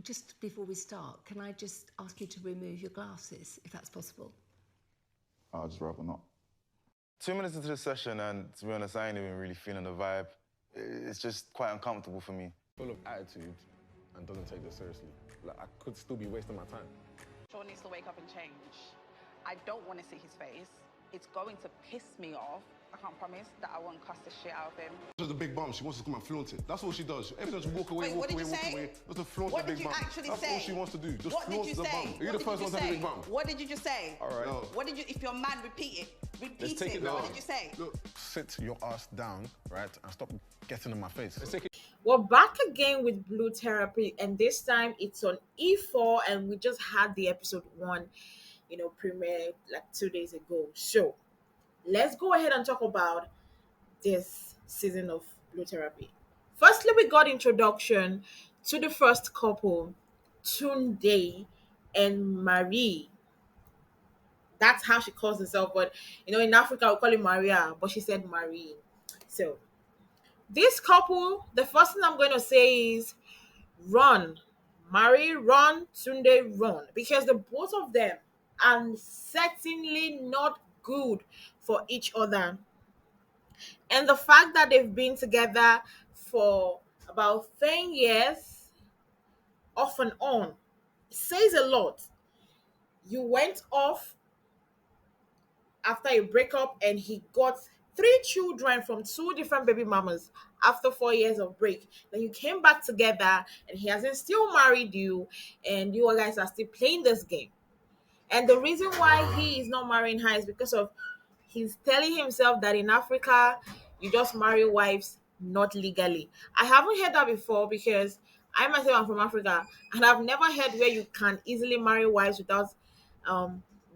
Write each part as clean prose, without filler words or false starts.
just before we start, can I just ask you to remove your glasses, if that's possible? I'd just rather not. 2 minutes into the session, and to be honest, I ain't even really feeling the vibe. It's just quite uncomfortable for me. Full of attitude and doesn't take this seriously. Like, I could still be wasting my time. Shaun needs to wake up and change. I don't want to see his face. It's going to piss me off. I can't promise that I won't cuss the shit out of him. She's a big bum. She wants to come and flaunt it. That's all she does. Every time she walk away, Wait, walk away. What Just to flaunt the big bum. Actually That's say? all she wants to do. Just What flaunt did you the say? bum. You're the first one to have a big bum. What did you just say? All right. No. What did you? If you're man, repeat it. Repeat take it. it down. What did you say? Look, sit your ass down, right, and stop getting in my face. Let's take it. We're back again with Blue Therapy, and this time it's on E4, and we just had the episode 1, premiere like 2 days ago. So let's go ahead and talk about this season of Blue Therapy. Firstly, we got introduction to the first couple, Tunde and Marie. That's how she calls herself, but in Africa we call it Maria, but she said Marie. So this couple, the first thing I'm going to say is run. Marie, run. Tunde, run. Because the both of them are certainly not good for each other. And the fact that they've been together for about 10 years, off and on, says a lot. You went off after a breakup and he got 3 children from 2 different baby mamas after 4 years of break. Then you came back together and he hasn't still married you, and you guys are still playing this game. And the reason why he is not marrying her is because of he's telling himself that in Africa you just marry wives not legally. I haven't heard that before because I myself am from Africa, and I've never heard where you can easily marry wives without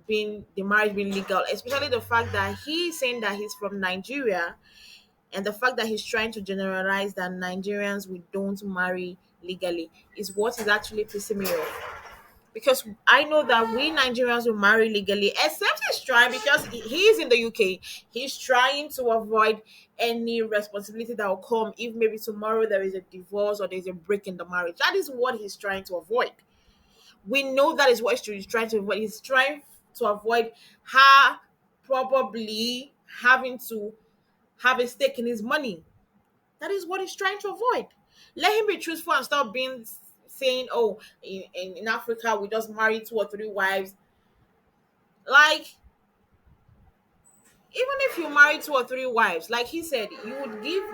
the marriage being legal, especially the fact that he's saying that he's from Nigeria, and the fact that he's trying to generalize that Nigerians, we don't marry legally, is what is actually pissing me off. Because I know that we Nigerians will marry legally, except he's trying, because he's in the UK, he's trying to avoid any responsibility that will come if maybe tomorrow there is a divorce or there's a break in the marriage. That is what he's trying to avoid. We know that is what he's trying to avoid. He's trying to avoid her probably having to have a stake in his money. That is what he's trying to avoid. Let him be truthful and stop saying, oh, in Africa we just marry 2 or 3 wives. Like, even if you marry 2 or 3 wives, like he said, you would give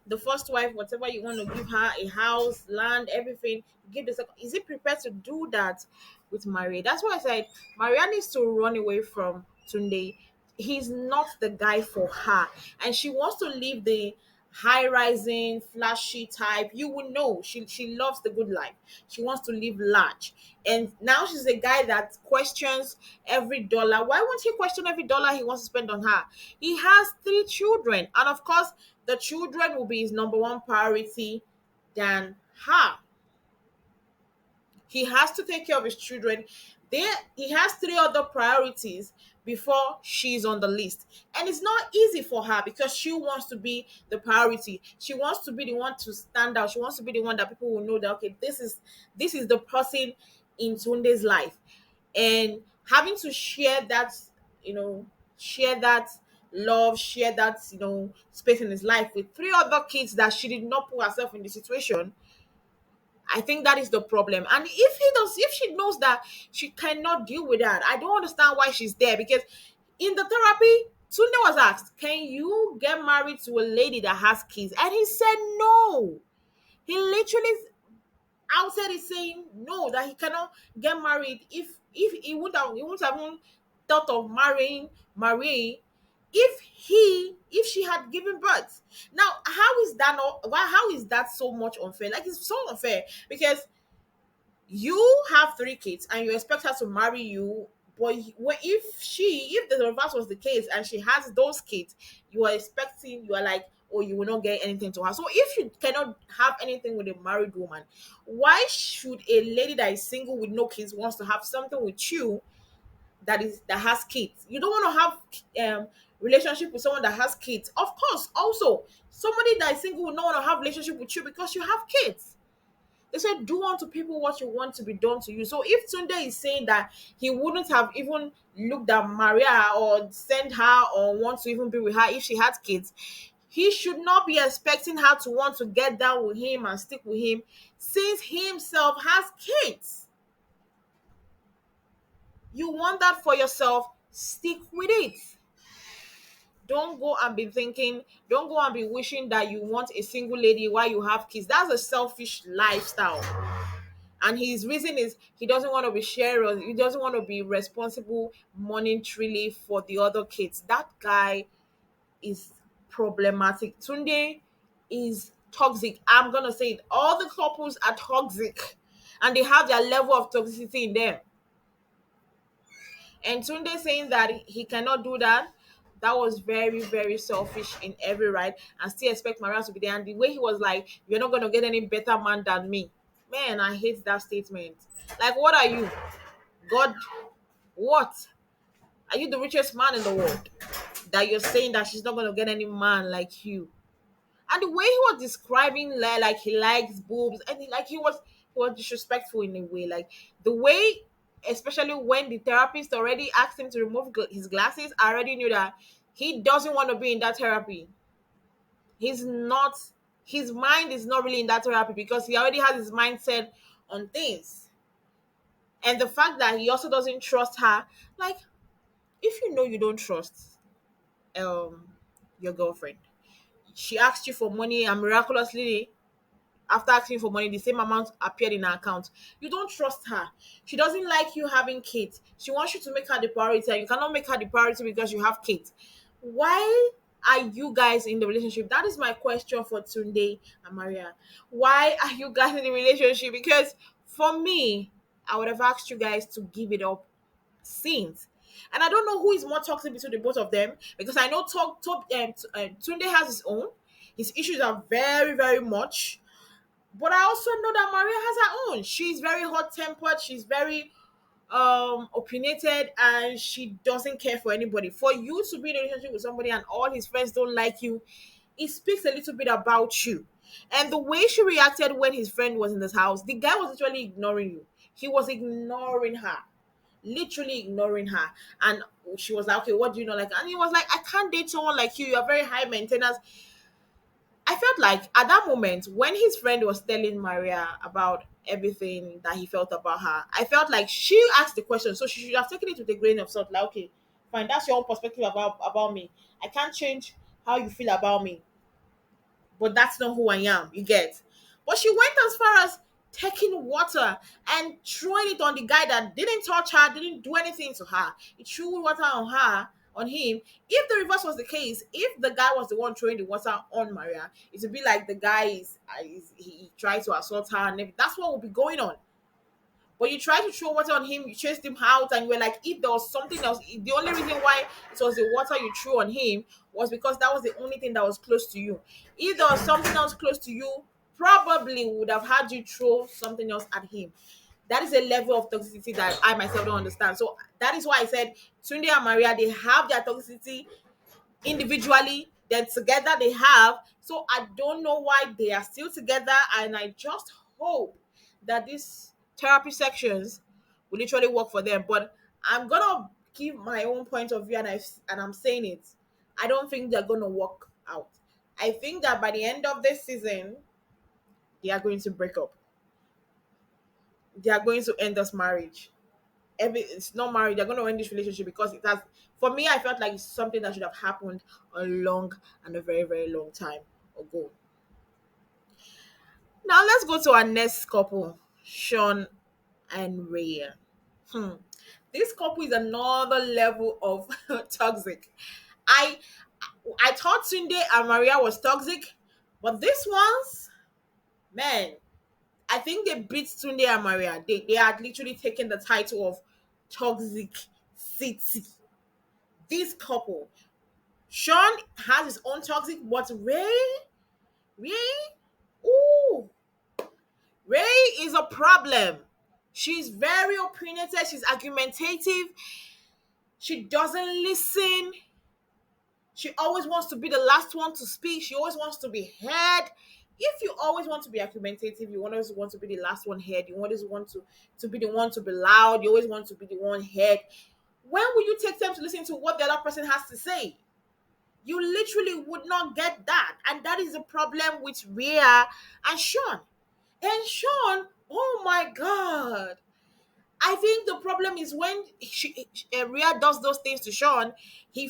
the first wife whatever you want to give her, a house, land, everything. Give the second. Is he prepared to do that with Maria? That's why I said Maria needs to run away from Tunde. He's not the guy for her, and she wants to live the high-rising, flashy type. You will know she loves the good life. She wants to live large, and now she's a guy that questions every dollar. Why won't he question every dollar he wants to spend on her? He has 3 children, and of course the children will be his number 1 priority than her. He has to take care of his children. He has 3 other priorities before she's on the list. And it's not easy for her because she wants to be the priority. She wants to be the one to stand out. She wants to be the one that people will know that, okay, this is the person in Tunde's life. And having to share that love, share that, space in his life with 3 other kids that she did not put herself in the situation, I think that is the problem. And if she knows that she cannot deal with that, I don't understand why she's there. Because in the therapy, Tunde was asked, can you get married to a lady that has kids? And he said no. He literally outside is saying no, that he cannot get married if he wouldn't have even thought of marrying Marie if she had given birth. Now, how is that so much unfair? Like, it's so unfair because you have 3 kids and you expect her to marry you, but if the reverse was the case and she has those kids, you are like, oh, you will not get anything to her. So if you cannot have anything with a married woman, why should a lady that is single with no kids wants to have something with you that has kids? You don't want to have relationship with someone that has kids. Of course, also somebody that is single will not want to have relationship with you because you have kids. They said, do unto people what you want to be done to you. So if Tunde is saying that he wouldn't have even looked at Maria or sent her or want to even be with her if she had kids, he should not be expecting her to want to get down with him and stick with him since he himself has kids. You want that for yourself, stick with it. Don't go and be thinking, don't go and be wishing that you want a single lady while you have kids. That's a selfish lifestyle. And his reason is he doesn't want to be sharing, he doesn't want to be responsible monetarily for the other kids. That guy is problematic. Tunde is toxic. I'm gonna say it. All the couples are toxic and they have their level of toxicity in them. And Tunde saying that he cannot do that, that was very, very selfish in every right, and still expect Maria to be there. And the way he was like, you're not going to get any better man than me. Man, I hate that statement. Like, what are you? God, what? Are you the richest man in the world? That you're saying that she's not going to get any man like you? And the way he was describing like he likes boobs, and he was disrespectful in a way. Like the way, especially when the therapist already asked him to remove his glasses, I already knew that he doesn't want to be in that therapy. He's not. His mind is not really in that therapy because he already has his mindset on things. And the fact that he also doesn't trust her, like if you know you don't trust your girlfriend, she asked you for money and miraculously after asking for money the same amount appeared in her account, you don't trust her. She doesn't like you having kids. She wants you to make her the priority and you cannot make her the priority because you have kids. Why are you guys in the relationship? That is my question for Tunde and Maria. Why are you guys in the relationship? Because for me, I would have asked you guys to give it up since. And I don't know who is more toxic between the both of them because I know Tunde has his own. His issues are very, very much. But I also know that Maria has her own. She's very hot tempered. She's very opinionated, and she doesn't care for anybody. For you to be in a relationship with somebody and all his friends don't like you, it speaks a little bit about you. And the way she reacted when his friend was in this house, the guy was literally ignoring you. He was ignoring her, literally ignoring her. And she was like, okay, what do you know? Like, and he was like, I can't date someone like you. You're very high maintenance. I felt like at that moment when his friend was telling Maria about everything that he felt about her, I felt like she asked the question, so she should have taken it with a grain of salt. Like, okay, fine, that's your own perspective about me. I can't change how you feel about me, but that's not who I am. You get? But she went as far as taking water and throwing it on the guy that didn't touch her, didn't do anything to her. He threw water on her, on him. If the reverse was the case, if the guy was the one throwing the water on Maria, it would be like the guy he tried to assault her, and that's what would be going on. But you tried to throw water on him, you chased him out, and you were like, if there was something else, the only reason why it was the water you threw on him was because that was the only thing that was close to you. If there was something else close to you, probably would have had you throw something else at him. That is a level of toxicity that I myself don't understand. So that is why I said Tunde and Maria, they have their toxicity individually, then together they have. So I don't know why they are still together, and I just hope that these therapy sections will literally work for them. But I'm gonna give my own point of view, and I'm saying it. I don't think they're gonna work out. I think that by the end of this season, they are going to break up. They are going to end this marriage. It's not marriage. They're going to end this relationship because it has. For me, I felt like it's something that should have happened a long and a very, very long time ago. Now let's go to our next couple, Shaun and Rae. This couple is another level of toxic. I I thought Tunde and Maria was toxic, but this one's, man, I think they beat Tunde and Maria. They had literally taken the title of Toxic City. This couple, Shaun has his own toxic, but Rae, ooh, Rae is a problem. She's very opinionated. She's argumentative. She doesn't listen. She always wants to be the last one to speak. She always wants to be heard. if you always want to be argumentative, you always want to be the last one heard, you always want to be the one to be loud, you always want to be the one heard, when will you take time to listen to what the other person has to say? You literally would not get that. And that is the problem with Rhea and Shaun. And Shaun, oh my God. I think the problem is when Rhea does those things to Shaun, he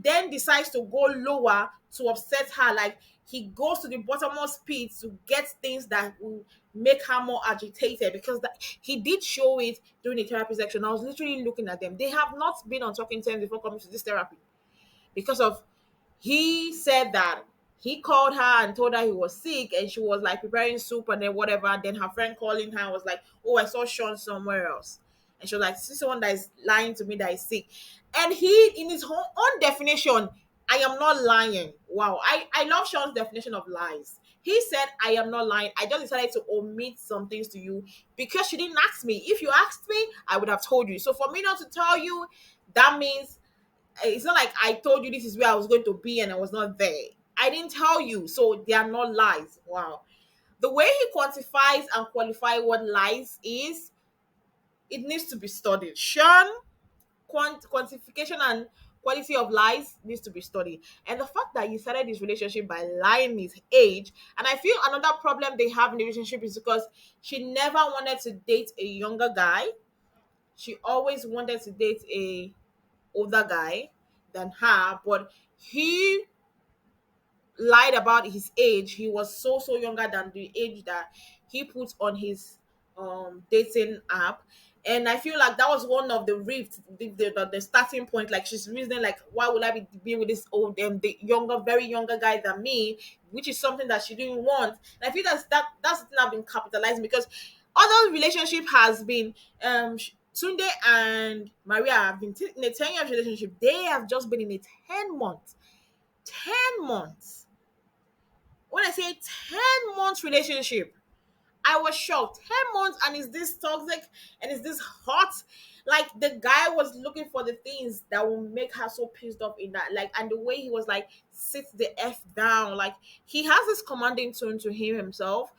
then decides to go lower to upset her. Like, he goes to the bottommost pit to get things that will make her more agitated, because he did show it during the therapy section. I was literally looking at them. They have not been on talking terms before coming to this therapy, because of, he said that he called her and told her he was sick, and she was like preparing soup and then whatever. And then her friend calling her was like, oh, I saw Shaun somewhere else. And she was like, this is someone that is lying to me that is sick. And he, in his own definition, I am not lying. Wow. I love Shaun's definition of lies. He said, I am not lying. I just decided to omit some things to you because you didn't ask me. If you asked me, I would have told you. So for me not to tell you, that means it's not like I told you this is where I was going to be and I was not there. I didn't tell you. So they are not lies. Wow. The way he quantifies and qualifies what lies is, it needs to be studied. Shaun, quantification and quality of lies needs to be studied. And the fact that he started his relationship by lying his age, and I feel another problem they have in the relationship is because she never wanted to date a younger guy. She always wanted to date a older guy than her, but he lied about his age. He was so younger than the age that he put on his dating app. And I feel like that was one of the rifts, the starting point. Like, she's reasoning like, why would I be being with this old the younger, very younger guy than me, which is something that she didn't want. And I feel that's something I've been capitalizing, because other relationship has been Tunde and Maria have been in a 10-year relationship. They have just been in a 10 months. 10 months. When I say 10 months relationship, I was shocked. 10 months, and is this toxic and is this hot? Like, the guy was looking for the things that will make her so pissed off in that. Like, and the way he was like, sit the F down. Like, he has this commanding tone to him himself.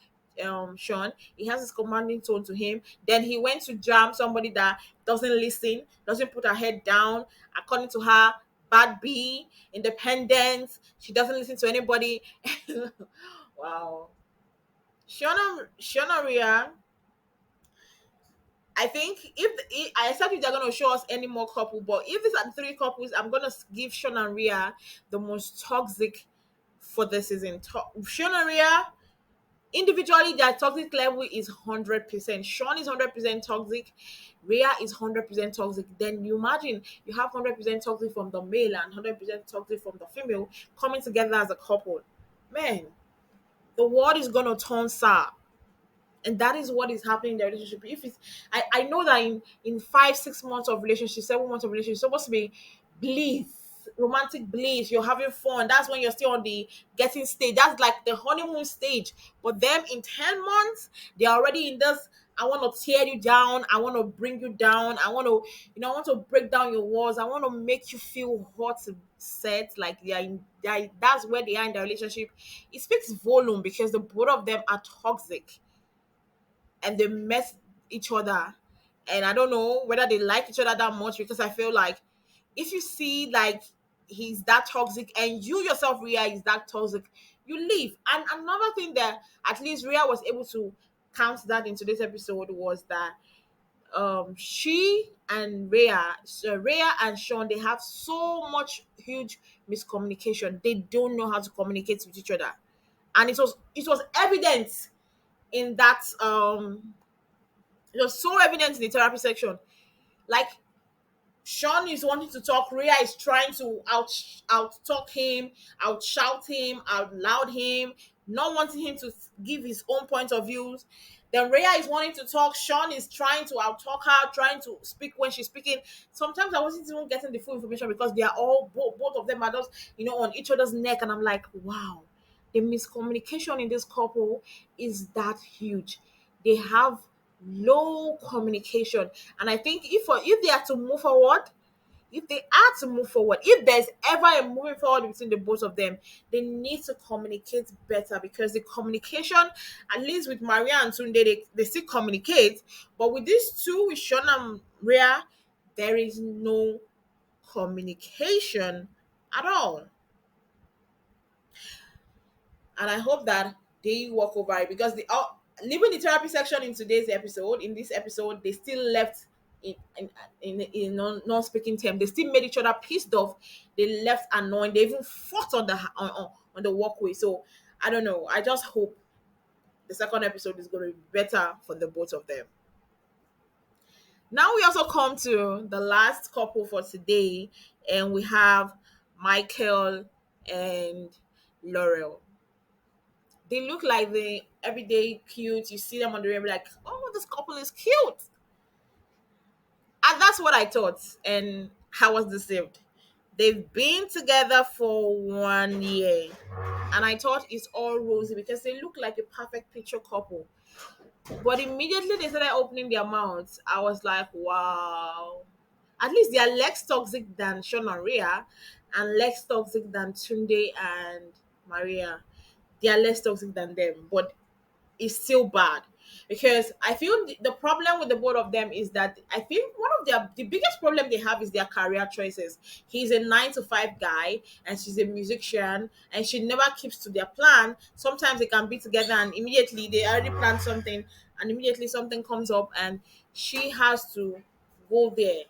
Shaun, he has this commanding tone to him. Then he went to jam somebody that doesn't listen, doesn't put her head down. According to her, bad B, independent. She doesn't listen to anybody. Wow. Shaun and Rhea, I think I accept if they're going to show us any more couple, but if these are 3 couples, I'm going to give Shaun and Rhea the most toxic for the season. Shaun and Rhea, individually, their toxic level is 100%. Shaun is 100% toxic. Rhea is 100% toxic. Then you imagine you have 100% toxic from the male and 100% toxic from the female coming together as a couple. Man, the world is going to turn sour. And that is what is happening in the relationship. If it's, I know that in 5-6 months of relationship, 7 months of relationship, it's supposed to be bliss, romantic bliss. You're having fun. That's when you're still on the getting stage. That's like the honeymoon stage. But them in 10 months, they're already in this. I want to tear you down. I want to bring you down. I want to, I want to break down your walls. I want to make you feel hot, set. Like that's where they are in the relationship. It speaks volume because the both of them are toxic. And they met each other, and I don't know whether they like each other that much, because I feel like if you see like he's that toxic and you yourself Rhea is that toxic, you leave. And another thing that at least Rhea was able to count that in today's episode was that she and Rhea and Shaun, they have so much huge miscommunication. They don't know how to communicate with each other, and it was evident in that it was so evident in the therapy section. Like, Shaun is wanting to talk, Rhea is trying to out talk him, out shout him, out loud him, not wanting him to give his own point of views. Then Rhea is wanting to talk, Shaun is trying to out talk her, trying to speak when she's speaking. Sometimes I wasn't even getting the full information because they are all both of them are just on each other's neck, and I'm like, wow, the miscommunication in this couple is that huge. They have low communication, and I think if they are to move forward, if they are to move forward, if there's ever a moving forward between the both of them, they need to communicate better, because the communication, at least with Maria and Tunde, they still communicate. But with these two, with Shaun and Rhea, there is no communication at all. And I hope that they walk over it, because the leaving the therapy section in this episode, they still left in non-speaking term. They still made each other pissed off. They left annoyed. They even fought on the walkway. So I don't know. I just hope the second episode is going to be better for the both of them. Now we also come to the last couple for today, and we have Michael and Laurel. They look like the everyday cute. You see them on the river, like, oh, this couple is cute. And that's what I thought. And I was deceived. They've been together for 1 year. And I thought it's all rosy because they look like a perfect picture couple. But immediately they started opening their mouths, I was like, wow. At least they are less toxic than Shaun and Rae and less toxic than Tunde and Maria. They are less toxic than them, but it's still bad, because I feel the problem with the both of them is that I feel one of the biggest problem they have is their career choices. He's a 9 to 5 guy and she's a musician, and she never keeps to their plan. Sometimes they can be together and immediately they already planned something, and immediately something comes up and she has to go there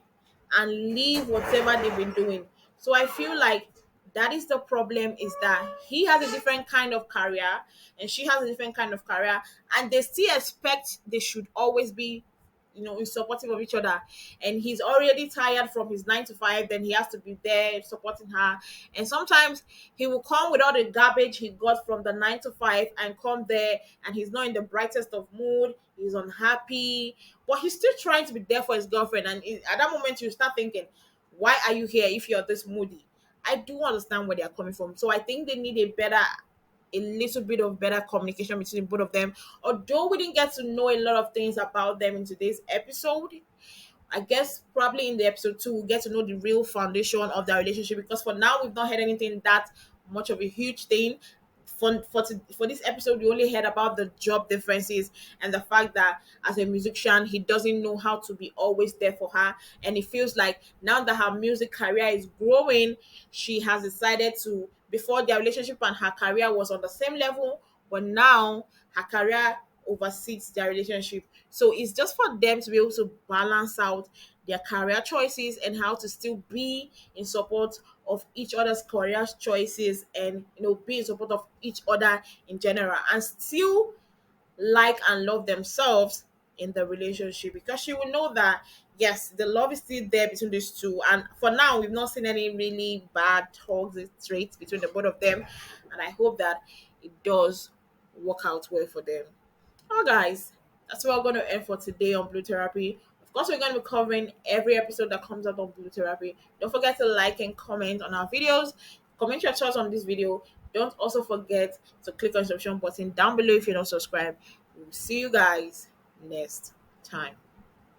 and leave whatever they've been doing. So I feel like that is the problem, is that he has a different kind of career and she has a different kind of career, and they still expect they should always be, in supportive of each other. And he's already tired from his 9 to 5, then he has to be there supporting her. And sometimes he will come with all the garbage he got from the 9 to 5 and come there, and he's not in the brightest of mood, he's unhappy, but he's still trying to be there for his girlfriend. And at that moment you start thinking, why are you here if you're this moody? I do understand where they're coming from. So I think they need a little bit of better communication between both of them. Although we didn't get to know a lot of things about them in today's episode, I guess probably in the episode 2 we'll get to know the real foundation of their relationship, because for now we've not heard anything that much of a huge thing. For this episode, we only heard about the job differences and the fact that as a musician, he doesn't know how to be always there for her. And it feels like now that her music career is growing, she has decided to, before their relationship and her career was on the same level, but now her career oversees their relationship. So it's just for them to be able to balance out their career choices and how to still be in support of each other's career choices, and be in support of each other in general, and still like and love themselves in the relationship, because she will know that yes, the love is still there between these two. And for now we've not seen any really bad toxic traits between the both of them, and I hope that it does work out well for them. Oh, guys, that's what we're going to end for today on Blue Therapy. Of course, we're going to be covering every episode that comes out on Blue Therapy. Don't forget to like and comment on our videos. Comment your thoughts on this video. Don't also forget to click on the subscription button down below if you're not subscribed. We'll see you guys next time.